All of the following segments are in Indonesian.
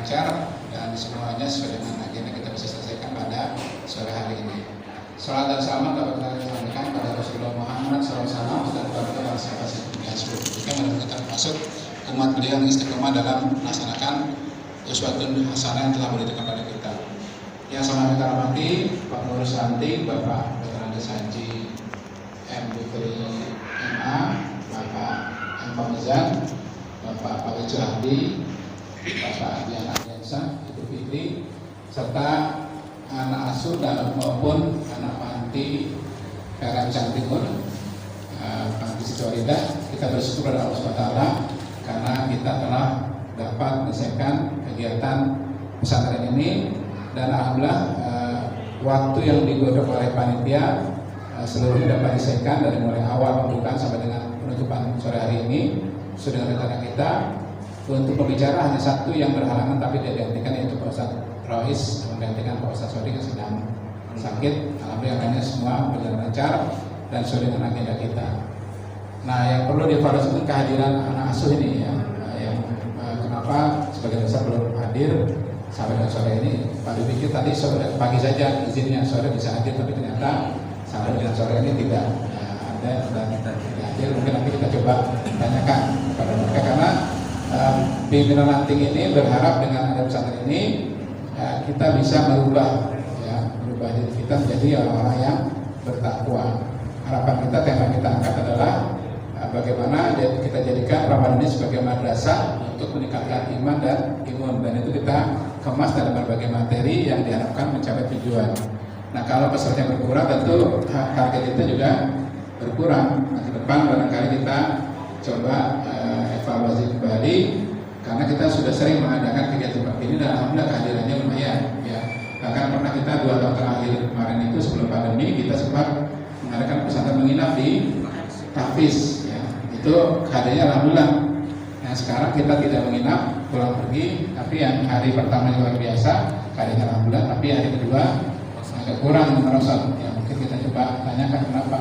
lancar dan semuanya sesuai dengan agenda kita bisa selesaikan pada sore hari ini. Salam dan selamat dapat kita sampaikan pada Rasulullah Muhammad SAW dan kepada sahabat yang seluruh dunia, mudah-mudahan kita masuk umat beliau yang istiqomah dalam melaksanakan uswatun hasanah yang telah berikan kepada kita. Yang sama kita hormati Pak Pengurus Ranting, Bapak Dr. Andes Haji M. Bukri MA, Bapak M. Fauzan, Bapak Pak Wijuhadi, Bapak Dian Ardiansa, Ibu Fitri, serta anak asuh dan maupun anak panti Karancang Timur, Panti Sidoarjo. Kita bersyukur kepada Allah SWT karena kita telah dapat menyelesaikan kegiatan pesantren ini, dan alhamdulillah waktu yang digodok oleh panitia seluruhnya dapat diselesaikan dari mulai awal pembukaan sampai dengan penutupan sore hari ini sudah dengan rencana kita. Untuk pembicara hanya satu yang berhalangan tapi dia digantikan, yaitu Pak Ustadz Rois menggantikan Pak Ustadz Sodik yang sedang sakit. Alhamdulillah yang lainnya semua berjalan lancar dan sesuai dengan agenda kita. Nah, yang perlu dievaluasi kehadiran anak asuh ini ya, yang kenapa sebagian besar belum hadir sampai dengan sore ini. Pak Dipikir tadi sore, pagi saja izinnya sore bisa hadir, tapi ternyata sampai dengan sore ini tidak ada dan tidak hadir. Mungkin nanti kita coba tanyakan kepada mereka, karena pimpinan ranting ini berharap dengan ada pesantren ini kita bisa merubah diri kita menjadi orang-orang yang bertakwa. Harapan kita, tema kita angkat adalah bagaimana kita jadikan Ramadan ini sebagai madrasah untuk meningkatkan iman dan imun, dan itu kita kemas dalam berbagai materi yang diharapkan mencapai tujuan. Nah, kalau peserta berkurang tentu target kita juga berkurang. Nah, ke depan barangkali kita coba evaluasi kembali, karena kita sudah sering mengadakan kegiatan seperti ini dan alhamdulillah kehadirannya lumayan ya. Bahkan pernah kita 2 tahun terakhir kemarin itu sebelum pandemi kita sempat mengadakan pesantren menginap di Tafis ya. Itu kehadirannya alhamdulillah. Nah, sekarang kita tidak menginap, pulang pergi, tapi yang hari pertama luar biasa kehadirannya alhamdulillah, tapi hari kedua agak kurang merosot ya. Mungkin kita coba tanyakan kenapa.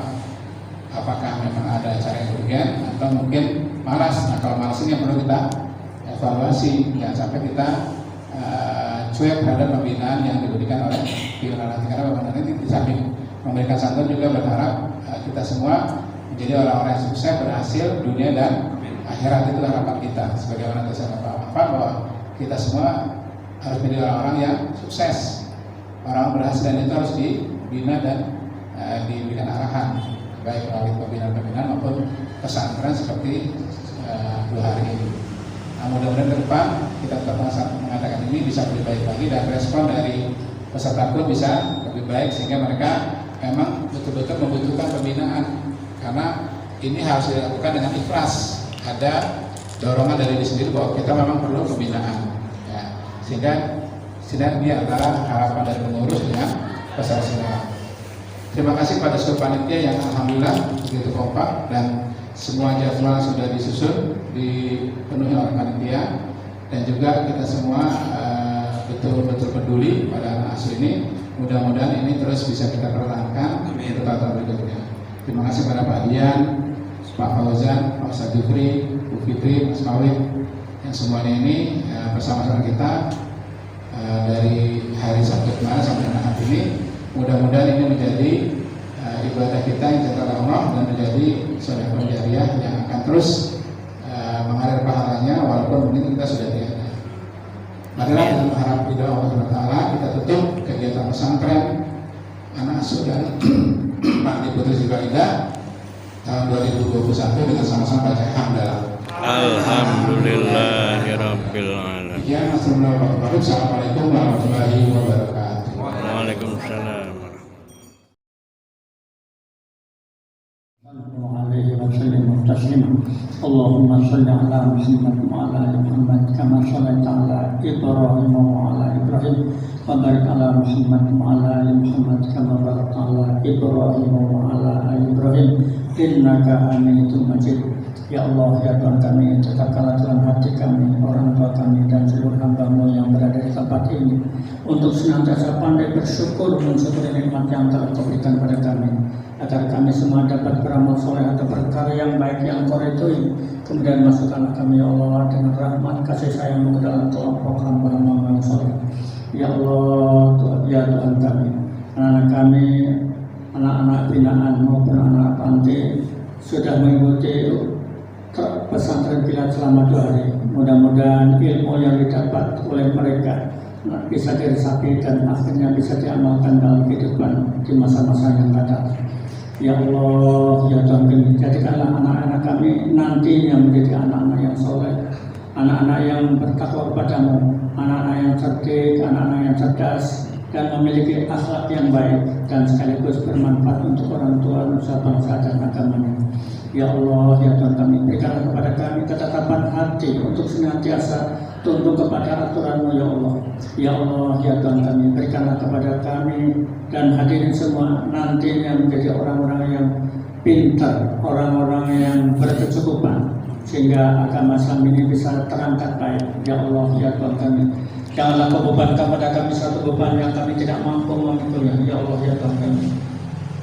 Apakah memang ada acara yang urgen atau mungkin malas. Nah, kalau malas ini yang perlu kita evaluasi, jangan sampai kita cuek terhadap pembinaan yang diberikan oleh pimpinan ranting. Karena pembinaan ini di samping memberikan santunan juga berharap kita semua menjadi orang-orang yang sukses, berhasil dunia dan akhirat. Itu harapan kita. Sebagaimana tadi saya katakan bahwa kita semua harus menjadi orang-orang yang sukses, orang berhasil, dan itu harus dibina dan diberikan arahan, baik melalui pembinaan maupun pesantren seperti 2 hari ini. Nah, mudah-mudahan ke depan kita tetap mengatakan ini bisa lebih baik lagi, dan respon dari peserta pun bisa lebih baik, sehingga mereka memang betul-betul membutuhkan pembinaan, karena ini harus dilakukan dengan ikhlas. Ada dorongan dari diri sendiri bahwa kita memang perlu pembinaan ya. Sehingga sinergi antara harapan dari pengurus dengan peserta semua. Terima kasih pada seluruh panitia yang alhamdulillah begitu kompak dan semua jadwal sudah disusun, dipenuhi oleh panitia, dan juga kita semua betul-betul peduli pada anak asuh ini. Mudah-mudahan ini terus bisa kita pertahankan untuk tahun berikutnya. Terima kasih pada Pak Dian, Pak Fauzan, Pak Ustadz Jufri, Bu Fitri, Mas Mawid, yang semuanya ini bersama-sama kita dari hari Sabtu kemarin sampai dengan hari ini. Mudah-mudahan ini menjadi ibadah kita yang dicatat Allah dan menjadi sedekah jariah yang akan terus mengalir pahalanya walaupun mungkin kita sudah tiada. Marilah dengan mengharap ridha Allah Taala kita tutup kegiatan pesantren anak asuh dan Panti Putri Sidoarjo tahun 2021 dengan sama-sama baca hamdalah. Alhamdulillahirabbil alamin. Ya, Assalamualaikum warahmatullahi wabarakatuh. Waalaikumsalam. Allahumma salli ala Muhammad wa ala ali Muhammad kama shallaita ala Ibrahim wa ala Ibrahim wa barik ala Muhammad wa ala ali Muhammad kama barakta ala Ibrahim wa ala ali Ibrahim innaka Hamidum Majid. Ya Allah, ya Tuhan kami, tetapkanlah dalam hati kami, orang tua kami, dan seluruh hamba-Mu yang berada di tempat ini untuk senantiasa pandai bersyukur mensyukuri nikmat yang telah Kau berikan kepada kami, agar kami semua dapat beramal soleh atau berkarya yang baik yang Kau ridhoi. Kemudian masukkanlah kami, ya Allah, dengan rahmat kasih sayang-Mu ke dalam kelompok hamba-Mu Ya Allah, ya Tuhan kami, anak-anak kami, anak-anak binaan maupun anak panti sudah mengikuti pesantren kilat selama 2 hari. Mudah-mudahan ilmu yang didapat oleh mereka bisa diresapi dan akhirnya bisa diamalkan dalam kehidupan di masa-masa yang datang. Ya Allah, ya Tuhan kami, jadikanlah anak-anak kami nantinya menjadi anak-anak yang soleh, anak-anak yang bertakwa kepadamu, anak-anak yang cerdik, anak-anak yang cerdas, dan memiliki akhlak yang baik dan sekaligus bermanfaat untuk orang tua, nusa bangsa dan agamanya. Ya Allah, ya Tuhan kami, berikanlah kepada kami ketetapan hati untuk senantiasa tunduk kepada aturan-Mu ya Allah. Ya Allah, ya Tuhan kami, berikanlah kepada kami dan hadirin semua nantinya menjadi orang-orang yang pintar, orang-orang yang berkecukupan, sehingga agama Islam ini bisa terangkat baik. Ya Allah, ya Tuhan kami, janganlah Kau bebankan kepada kami satu beban yang kami tidak mampu memikulnya. Ya Allah, ya Tuhan kami,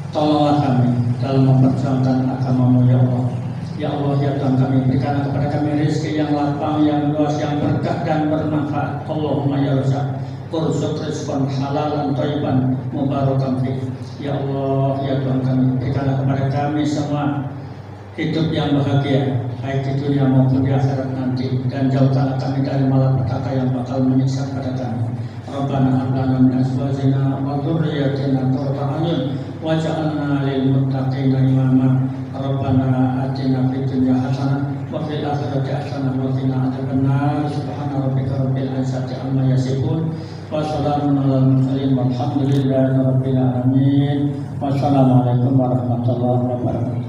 tolonglah kami dalam memperjuangkan agama-Mu ya Allah. Ya Allah, ya Tuhan kami, berikanlah kepada kami rezeki yang lapang, yang luas, yang berkah dan bermanfaat. Allahumma ya Razzaq, urzuq rizqan halalan thayyiban mubarakan fi. Ya Allah, ya Tuhan kami, berikanlah kepada kami semua hidup yang bahagia, baik di dunia maupun di akhirat nanti, dan jauhkanlah kami dari malapetaka yang bakal menyiksa pada kami. Rabbana hab lana min azwajina wa dhurriyyatina qurrata a'yun waj'alna lil muttaqina imama. Rabbana atina fid dunya hasanah wa fil akhirati hasanah wa qina adzabannar. Subhana rabbika rabbil izzati amma yasifun wa salamun alal mursalin walhamdulillahi rabbil alamin. Wassalamualaikum warahmatullahi wabarakatuh.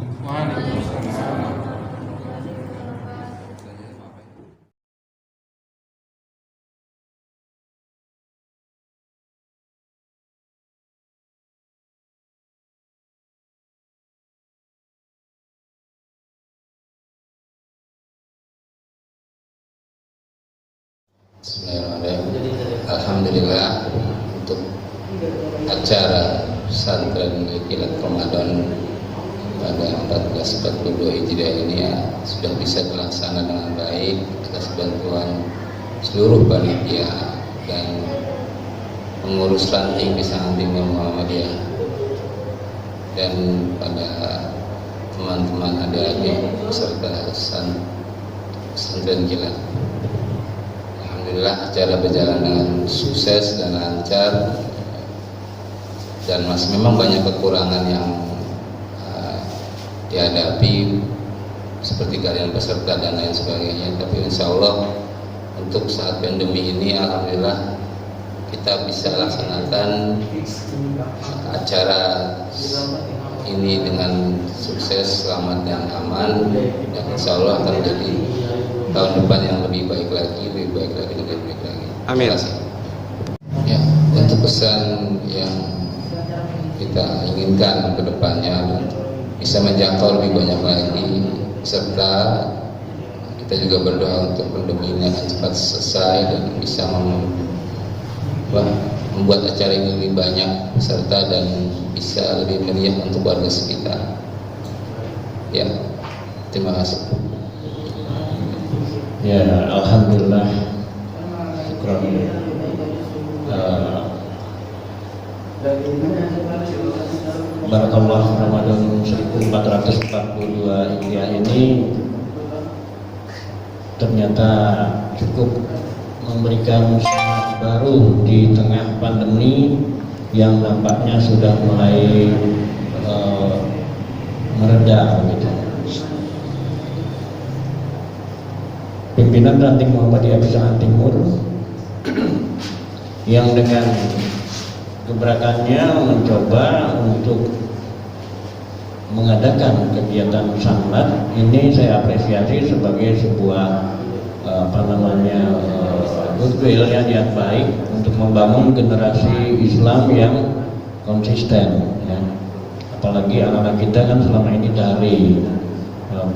Bismillahirrahmanirrahim. Alhamdulillah, untuk acara pesantren kilat Ramadan pada 1442 Hijriah ini ya sudah bisa terlaksana dengan baik atas bantuan seluruh panitia dan pengurus ranting Pesantren Muhammadiyah dan pada teman-teman adik-adik peserta pesantren kilat. Alhamdulillah acara berjalan dengan sukses dan lancar, dan masih memang banyak kekurangan yang dihadapi seperti keadaan peserta dan lain sebagainya, tapi insya Allah untuk saat pandemi ini alhamdulillah kita bisa laksanakan acara ini dengan sukses, selamat dan aman, dan insya Allah akan menjadi tahun depan yang lebih baik lagi, lebih baik lagi. Amin. Ya, untuk pesan yang kita inginkan ke depannya bisa menjangkau lebih banyak lagi, serta kita juga berdoa untuk pandemi ini akan cepat selesai dan bisa membuat acara ini lebih banyak peserta dan bisa lebih meriah untuk warga sekitar. Ya, terima kasih. Ya, alhamdulillah. Syukran. Barakallah, Ramadan 1442 Hijriah ini ternyata cukup memberikan semangat baru di tengah pandemi yang nampaknya sudah mulai mereda gitu. Pimpinan Ranting Muhammadiyah Pesantren Timur yang dengan gebrakannya mencoba untuk mengadakan kegiatan sanlat ini saya apresiasi sebagai sebuah goodwill yang baik untuk membangun generasi Islam yang konsisten ya. Apalagi anak-anak kita kan selama ini dari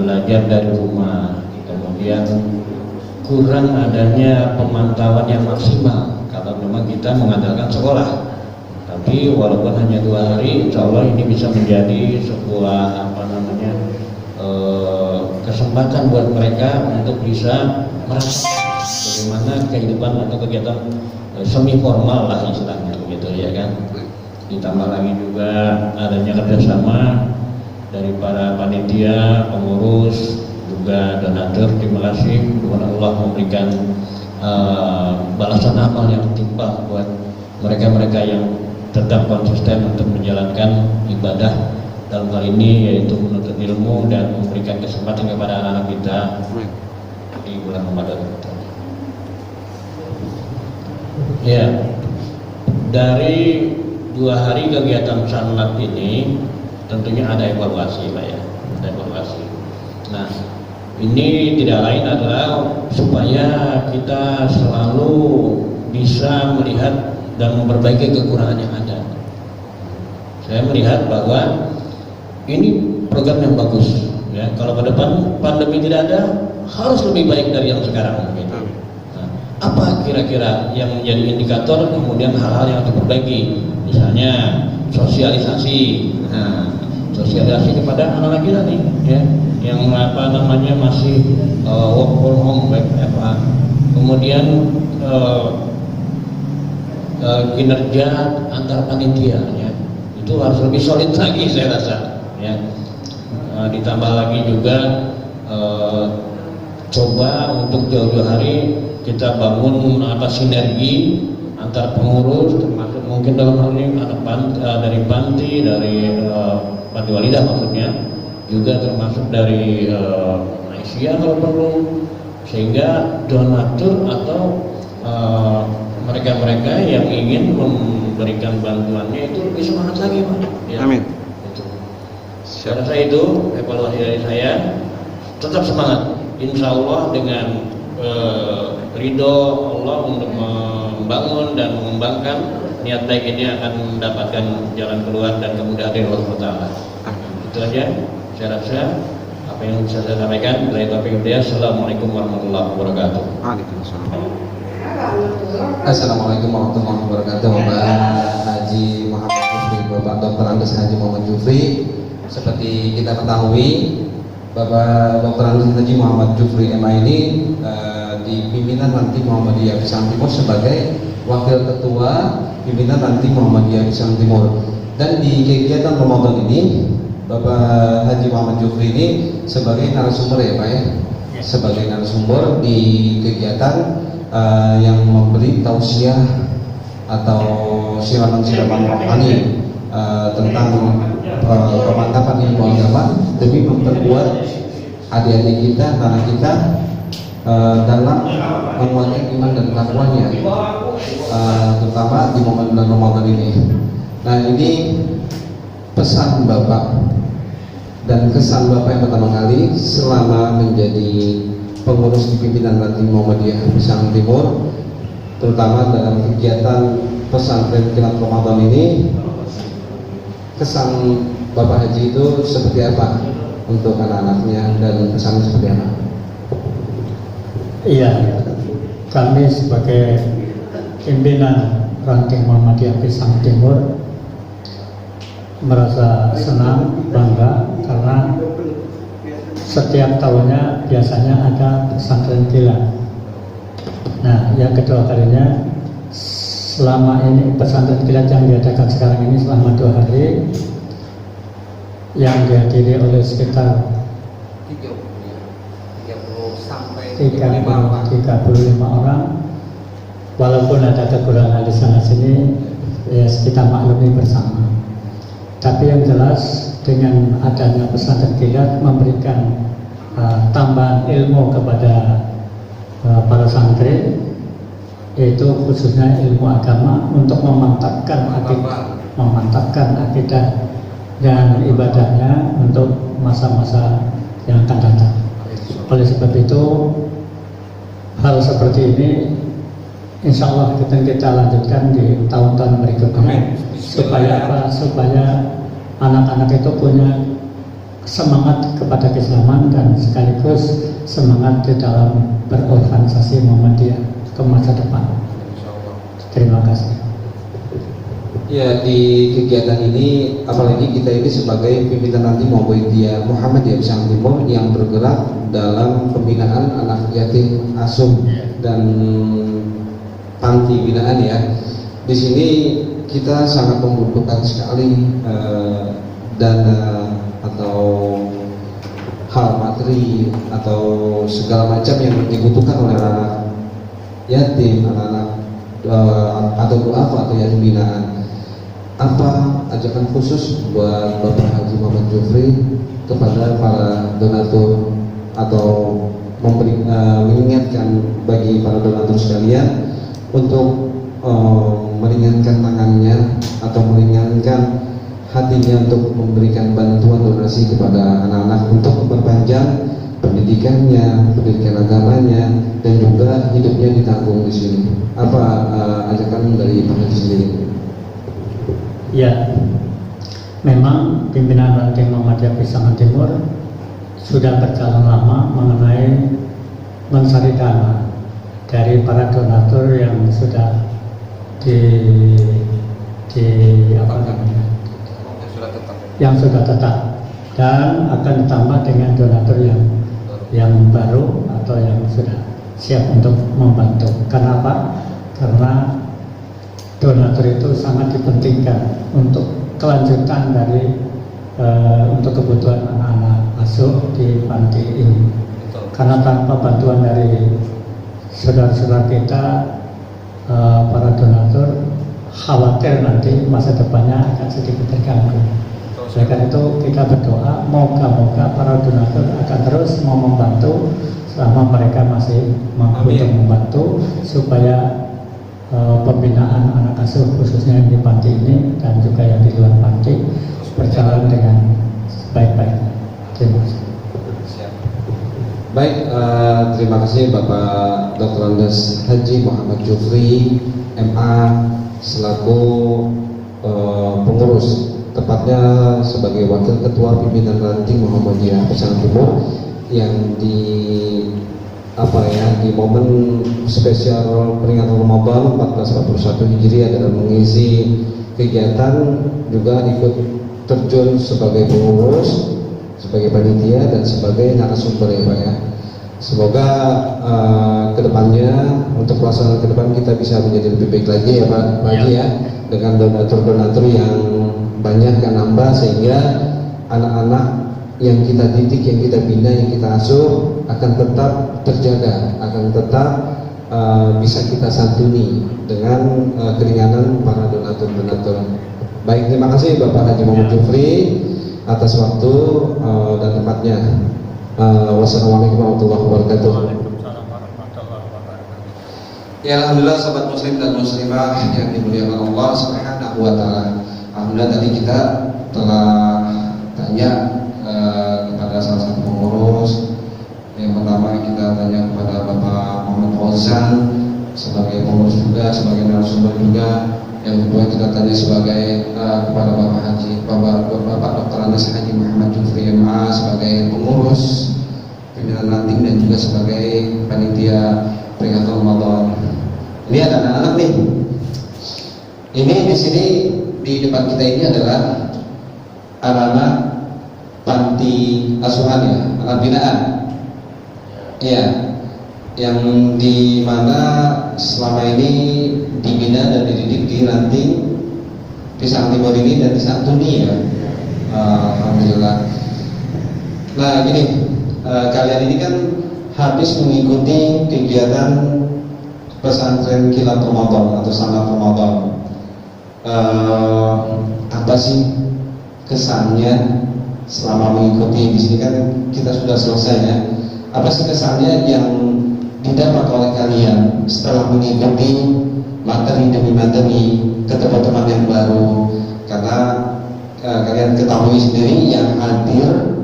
belajar dari rumah, kemudian kurang adanya pemantauan yang maksimal kalau memang kita mengandalkan sekolah. Tapi walaupun hanya 2 hari, insya Allah ini bisa menjadi sebuah kesempatan buat mereka untuk bisa merasakan bagaimana kehidupan atau kegiatan semi formal lah istilahnya gitu ya kan. Ditambah lagi juga adanya kerjasama dari para panitia, pengurus, juga donatur. Terima kasih, semoga Allah memberikan balasan amal yang timpang buat mereka-mereka yang tetap konsisten untuk menjalankan ibadah dalam hal ini, yaitu menuntut ilmu dan memberikan kesempatan kepada anak-anak kita di bulan Ramadan. Ya, dari 2 hari kegiatan sanlat ini tentunya ada evaluasi Pak ya, ada evaluasi. Nah, ini tidak lain adalah supaya kita selalu bisa melihat dan memperbaiki kekurangan yang ada. Saya melihat bahwa ini program yang bagus ya. Kalau ke depan pandemi tidak ada, harus lebih baik dari yang sekarang gitu. Nah, apa kira-kira yang menjadi indikator kemudian hal-hal yang harus diperbaiki? Misalnya sosialisasi, sosialisasi kepada anak-anak kita nih, ya, yang masih work from home, WFH. Kemudian kinerja antar panitia, ya, itu harus lebih solid lagi saya rasa, ya. Ditambah lagi juga coba untuk jauh-jauh hari kita bangun sinergi antar pengurus, termasuk mungkin dalam hal ini dari panti, dari panti walidah maksudnya, juga termasuk dari Aisyah kalau perlu, sehingga donatur atau mereka-mereka yang ingin memberikan bantuannya itu lebih semangat lagi Pak. Ya. Amin. Saya rasa itu evaluasi dari saya. Tetap semangat, insya Allah dengan ridho Allah untuk membangun dan mengembangkan niat baik ini akan mendapatkan jalan keluar dan kemudahan dari Allah Taala. Itu aja saya rasa apa yang bisa saya sampaikan. Assalamualaikum warahmatullahi wabarakatuh. Assalamualaikum warahmatullahi wabarakatuh. Bapak Haji Muhammad Jufri, Bapak Dr. Andes Haji Muhammad Jufri. Seperti kita ketahui, Bapak Dr. Andes Haji Muhammad Jufri MA ini di pimpinan nanti Muhammadiyah Pisang Timur sebagai Wakil Ketua Pimpinan nanti Muhammadiyah Pisang Timur. Dan di kegiatan Ramadan ini, Bapak Haji Muhammad Jufri ini sebagai narasumber ya Pak ya, sebagai narasumber di kegiatan yang memberi tausiah atau siraman-siraman rohani tentang pemantapan ilmu agama demi memperkuat adik-adik kita, anak kita dalam menguatkan iman dan takwanya, terutama di momen bulan Ramadan ini. Nah, ini pesan Bapak dan kesan Bapak yang pertama kali selama menjadi pengurus di pimpinan nanti Muhammadiyah Pisang Timur, terutama dalam kegiatan pesantren kilat Ramadan ini. Kesan Bapak Haji itu seperti apa untuk anak-anaknya dan kesannya seperti apa? Iya, kami sebagai pimpinan ranting Muhammadiyah Pisang Timur merasa senang, bangga karena setiap tahunnya biasanya ada pesantren kilat. Nah, yang kedua kalinya selama ini pesantren kilat yang diadakan sekarang ini selama 2 hari yang dihadiri oleh sekitar 35 orang, walaupun ada kekurangan di sana sini ya kita maklumi bersama. Tapi yang jelas dengan adanya pesantren kilat memberikan tambahan ilmu kepada para santri, yaitu khususnya ilmu agama untuk memantapkan akidah dan ibadahnya untuk masa-masa yang akan datang. Oleh sebab itu, hal seperti ini insya Allah kita lanjutkan di tahun-tahun berikutnya. Supaya apa? Supaya anak-anak itu punya semangat kepada keislaman dan sekaligus semangat di dalam berorganisasi Muhammadiyah ke masa depan. Terima kasih. Ya, di kegiatan ini apalagi kita ini sebagai pimpinan nanti Muhammadiyah Pisang Timur yang bergerak dalam pembinaan anak yatim asuh dan panti binaan ya. Di sini kita sangat membutuhkan sekali dana atau hal materi atau segala macam yang dibutuhkan oleh anak yatim, anak-anak atau duafa atau yatim binaan. Apa ajakan khusus buat Bapak Haji Muhammad Jufri kepada para donatur atau mengingatkan bagi para donatur sekalian untuk meringankan tangannya atau meringankan hatinya untuk memberikan bantuan donasi kepada anak-anak untuk memperpanjang pendidikannya, pendidikan agamanya, dan juga hidupnya ditanggung di sini. Apa ajakan dari Pak Haji sendiri? Ya, memang pimpinan ranting Muhammadiyah Pisangan Timur sudah berjalan lama mengenai mencari dana dari para donatur yang sudah yang sudah tetap, dan akan ditambah dengan donatur yang baru atau yang sudah siap untuk membantu. Kenapa? Karena donatur itu sangat dipentingkan untuk kelanjutan dari untuk kebutuhan anak-anak asuh di panti ini. Karena tanpa bantuan dari saudara-saudara kita, para donatur, khawatir nanti masa depannya akan sedikit terganggu. Oleh karena itu kita berdoa, moga-moga para donatur akan terus mau membantu selama mereka masih mampu untuk membantu, supaya pembinaan anak asuh khususnya yang di panti ini dan juga yang di luar panti berjalan dengan baik-baik. Terima kasih. Baik, terima kasih Bapak Dr. Andes Haji Muhammad Jufri MA selaku pengurus, tepatnya sebagai wakil ketua pimpinan ranting Muhammadiyah Pisangan Timur, yang di di momen spesial peringatan Ramadan 1441 Hijriah adalah mengisi kegiatan, juga ikut terjun sebagai pengurus, sebagai panitia, dan sebagai narasumber ya Pak ya. Semoga kedepannya untuk pelaksanaan ke depan kita bisa menjadi lebih baik lagi ya Pak Haji ya, dengan donatur-donatur yang banyak yang nambah, sehingga anak-anak yang kita didik, yang kita bina, yang kita asuh akan tetap terjaga, akan tetap bisa kita santuni dengan keringanan para donatur-donatur. Baik, terima kasih Bapak Haji Muhammad Jufri atas waktu dan tempatnya. Wassalamualaikum warahmatullahi wabarakatuh. Ya, alhamdulillah sahabat muslim dan muslimah yang dimuliakan Allah Subhanahu wa taala. Alhamdulillah tadi kita telah tanya kepada salah satu pengurus. Yang pertama kita tanya kepada Bapak Muhammad Fauzan sebagai pengurus juga, sebagai narasumber juga. Yang kedua kita tanya sebagai kepada Bapak Haji, Bapak Dr. Andes Haji Muhammad Jufri MA sebagai pengurus pimpinan ranting dan juga sebagai panitia peringatan Ramadan. Ini ada anak-anak nih. Ini di sini di depan kita ini adalah anak-anak panti asuhan ya, anak binaan. Iya, yang di mana selama ini dibina dan dididik di ranting Pisangan Timur ini dan disantuni ya. Alhamdulillah. Nah gini, kalian ini kan habis mengikuti kegiatan pesantren kilat Ramadan atau sanat Ramadan. Apa sih kesannya selama mengikuti? Di sini kan kita sudah selesai ya. Apa sih kesannya yang didapat oleh kalian setelah mengikuti materi demi materi, ketemu teman yang baru? Karena kalian ketahui sendiri yang hadir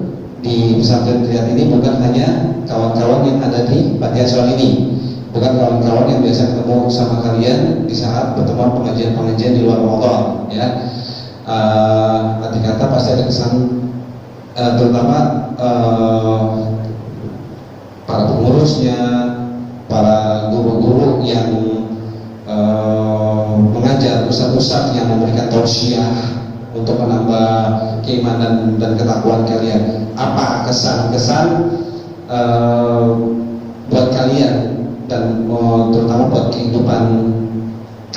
di pesantren kilat ini bukan hanya kawan-kawan yang ada di panti asuhan ini, bukan kawan-kawan yang biasa ketemu sama kalian di saat pertemuan pengajian-pengajian di luar Ramadan ya. Arti kata pasti ada kesan, terutama para pengurusnya, para guru-guru yang mengajar, ustaz-ustaz yang memberikan tausiah untuk menambah keimanan dan ketakwaan kalian. Apa kesan-kesan buat kalian dan terutama buat kehidupan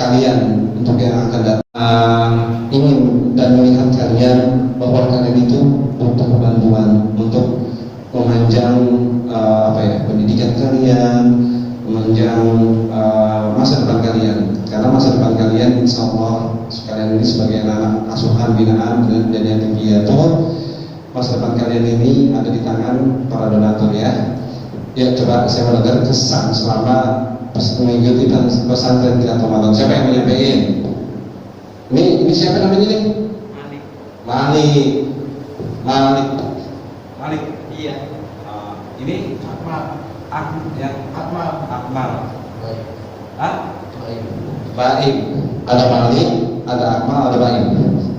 kalian untuk yang akan datang ingin dan melihat kalian bahwa kalian itu butuh bantuan untuk memanjang pendidikan kalian, memanjang masa depan kalian. Karena masa depan kalian insya Allah sekalian ini sebagai anak asuhan binaan dan yatim piatu, masa depan kalian ini ada di tangan para donatur ya. Ya coba saya mendengar kesan selama mengikuti pesantren Kilat Ramadan. Siapa yang menyampaikan? Ini siapa namanya nih? Malik. Iya. Ini Akmal. Baik. Ada Malik, ada Akmal, ada Baik.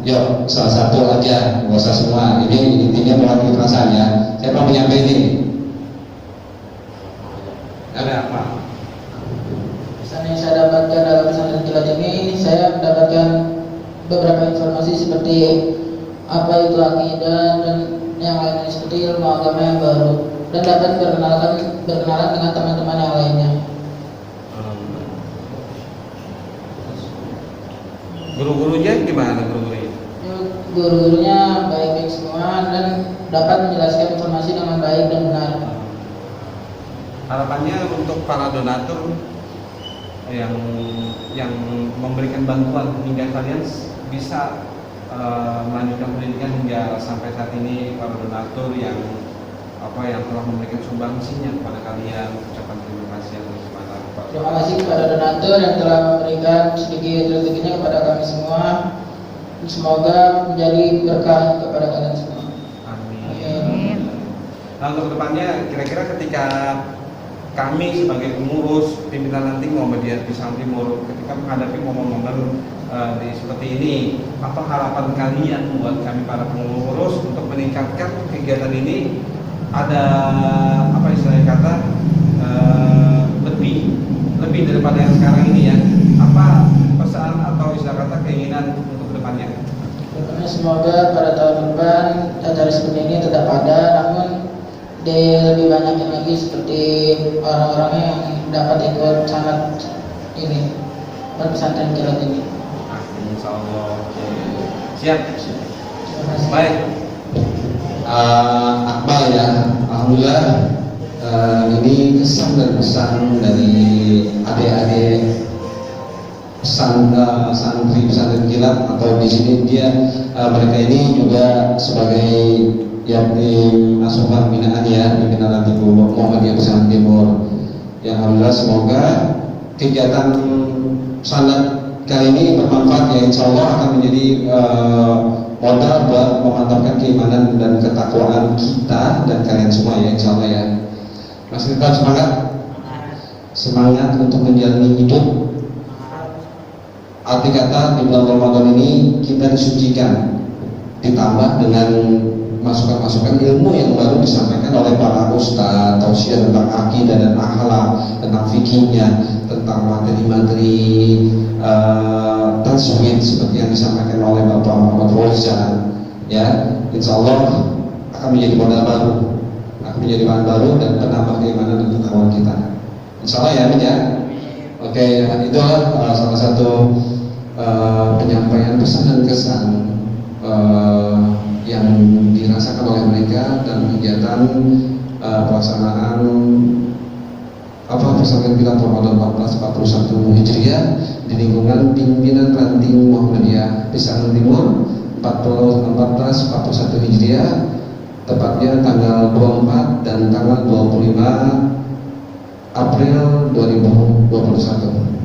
Yuk, salah satu aja, nggak usah semua. Ini intinya mewakili perasaan ya. Siapa menyampaikan ini? Ada Akmal. Pesan yang saya dapatkan dalam pesantren kilat ini, saya mendapatkan beberapa informasi seperti apa itu akidah dan yang lainnya, seperti ilmu agama yang baru, dan dapat berkenalan dengan teman-teman yang lainnya. Guru-gurunya gimana guru-gurunya? Guru-gurunya baik-baik semua dan dapat menjelaskan informasi dengan baik dan benar. Harapannya untuk para donatur yang memberikan bantuan hingga kalian bisa melanjutkan pendidikan hingga sampai saat ini, para donatur yang telah memberikan sumbangsinya kepada kalian, ucapan terima kasih atas kesempatan. Terima kasih kepada donatur yang telah memberikan sedikit rezekinya kepada kami semua. Semoga menjadi berkah kepada kalian semua. Amin. Nah, untuk kedepannya, kira-kira ketika kami sebagai pengurus pimpinan nanti Muhammadiyah Pisang Timur, ketika menghadapi momen-momen seperti ini, apa harapan kalian buat kami para pengurus untuk meningkatkan kegiatan ini? Ada lebih daripada yang sekarang ini ya? Apa pesan atau keinginan untuk kedepannya? Karena semoga pada tahun depan acara seperti ini tetap ada, namun lebih banyak lagi seperti orang-orang yang dapat ikut sangat ini pesantren kilat ini. Insyaallah. Siap. Terima kasih. Baik. Akmal ya, alhamdulillah ini kesan dan pesan dari adik-adik santri pesantren kilat, atau di sini mereka ini juga sebagai yatim asuhan binaan ya, pimpinan nanti Muhammadiyah Pisang Timur. Ya alhamdulillah, semoga kegiatan sanad kali ini bermanfaat ya, insya Allah akan menjadi modal buat memantapkan keimanan dan ketakwaan kita dan kalian semua ya, insya Allah ya. Mas Ridwan, semangat untuk menjalani hidup. Arti kata di bulan Ramadan ini kita disucikan, ditambah dengan masukan-masukan ilmu yang baru disampaikan oleh para ustaz, tausiah tentang akidah dan akhlak, tentang fikihnya, tentang materi-materi tasawuf seperti yang disampaikan oleh Bapak Muhammad Fauzan. Ya, insya Allah akan menjadi modal baru, akan menjadi bahan baru dan penambah keimanan dan ketakwaan kita. Insya Allah ya, Amin ya. Oke, itulah salah satu penyampaian pesan dan kesan yang dirasakan oleh mereka dan kegiatan pelaksanaan pesantren kilat Ramadan 1441 Hijriah di lingkungan pimpinan ranting Muhammadiyah Pisang Timur 1441 Hijriah, tepatnya tanggal 24 dan tanggal 25 April 2021.